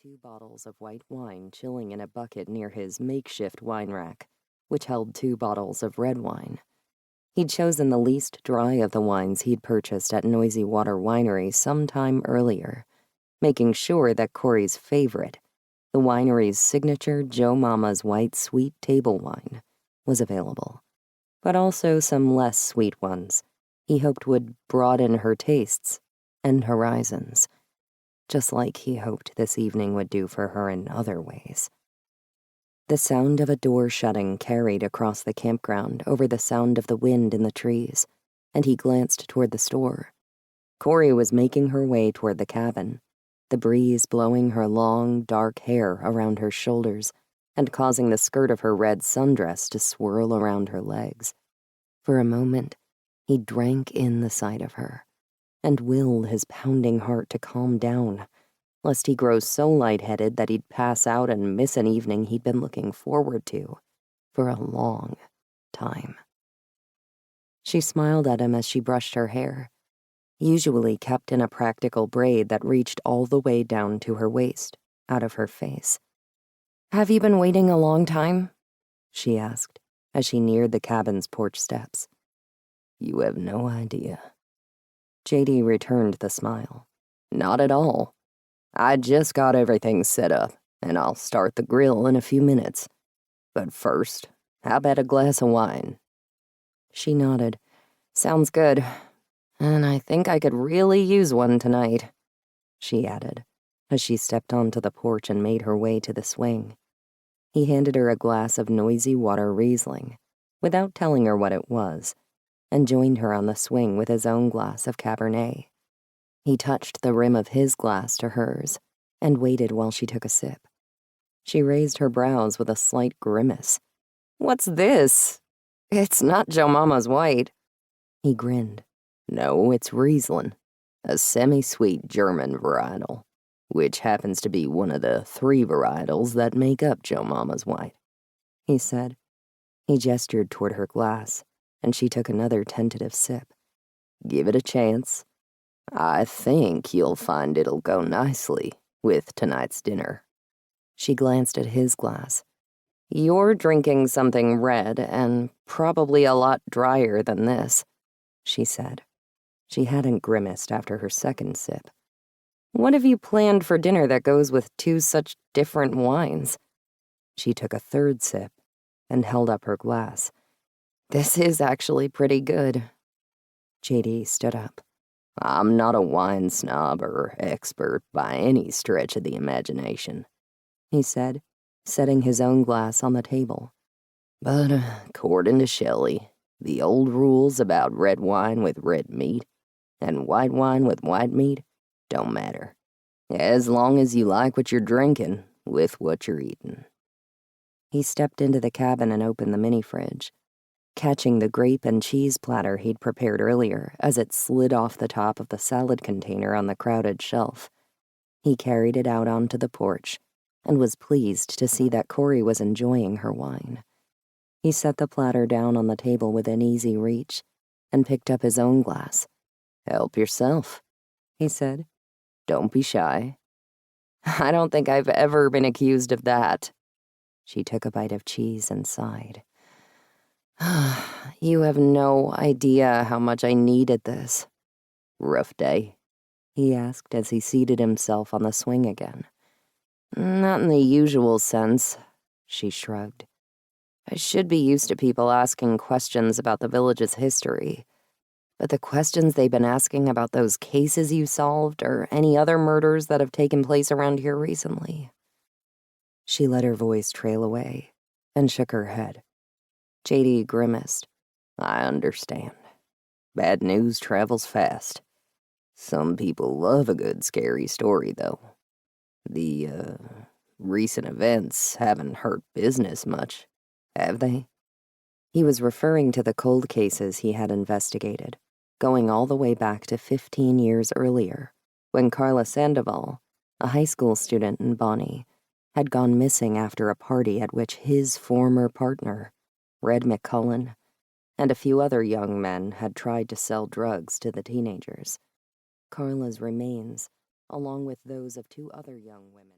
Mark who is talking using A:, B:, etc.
A: 2 bottles of white wine chilling in a bucket near his makeshift wine rack, which held 2 bottles of red wine. He'd chosen the least dry of the wines he'd purchased at Noisy Water Winery some time earlier, making sure that Corrie's favorite, the winery's signature Joe Mama's White Sweet Table Wine, was available, but also some less sweet ones he hoped would broaden her tastes and horizons, just like he hoped this evening would do for her in other ways. The sound of a door shutting carried across the campground over the sound of the wind in the trees, and he glanced toward the store. Corrie was making her way toward the cabin, the breeze blowing her long, dark hair around her shoulders and causing the skirt of her red sundress to swirl around her legs. For a moment, he drank in the sight of her and willed his pounding heart to calm down, lest he grow so lightheaded that he'd pass out and miss an evening he'd been looking forward to for a long time. She smiled at him as she brushed her hair, usually kept in a practical braid that reached all the way down to her waist, out of her face. "Have you been waiting a long time?" she asked, as she neared the cabin's porch steps. "You have no idea." JD returned the smile. "Not at all. I just got everything set up, and I'll start the grill in a few minutes. But first, how about a glass of wine?" She nodded. "Sounds good. And I think I could really use one tonight," she added, as she stepped onto the porch and made her way to the swing. He handed her a glass of Noisy Water Riesling, without telling her what it was, and joined her on the swing with his own glass of Cabernet. He touched the rim of his glass to hers and waited while she took a sip. She raised her brows with a slight grimace. "What's this? It's not Joe Mama's White." He grinned. "No, it's Riesling, a semi-sweet German varietal, which happens to be one of the 3 varietals that make up Joe Mama's White," he said. He gestured toward her glass, and she took another tentative sip. "Give it a chance. I think you'll find it'll go nicely with tonight's dinner." She glanced at his glass. "You're drinking something red and probably a lot drier than this," she said. She hadn't grimaced after her second sip. "What have you planned for dinner that goes with 2 such different wines?" She took a third sip and held up her glass. "This is actually pretty good." JD stood up. "I'm not a wine snob or expert by any stretch of the imagination," he said, setting his own glass on the table. "But according to Shelley, the old rules about red wine with red meat and white wine with white meat don't matter, as long as you like what you're drinking with what you're eating." He stepped into the cabin and opened the mini-fridge, catching the grape and cheese platter he'd prepared earlier as it slid off the top of the salad container on the crowded shelf. He carried it out onto the porch and was pleased to see that Corrie was enjoying her wine. He set the platter down on the table within easy reach and picked up his own glass. "Help yourself," he said. "Don't be shy." "I don't think I've ever been accused of that." She took a bite of cheese and sighed. "You have no idea how much I needed this." "Rough day?" he asked as he seated himself on the swing again. "Not in the usual sense," she shrugged. "I should be used to people asking questions about the village's history, but the questions they've been asking about those cases you solved or any other murders that have taken place around here recently." She let her voice trail away and shook her head. JD grimaced. "I understand. Bad news travels fast. Some people love a good scary story, though. The, recent events haven't hurt business much, have they?" He was referring to the cold cases he had investigated, going all the way back to 15 years earlier, when Carla Sandoval, a high school student in Bonney, had gone missing after a party at which his former partner, Red McCullen, and a few other young men had tried to sell drugs to the teenagers. Carla's remains, along with those of 2 other young women,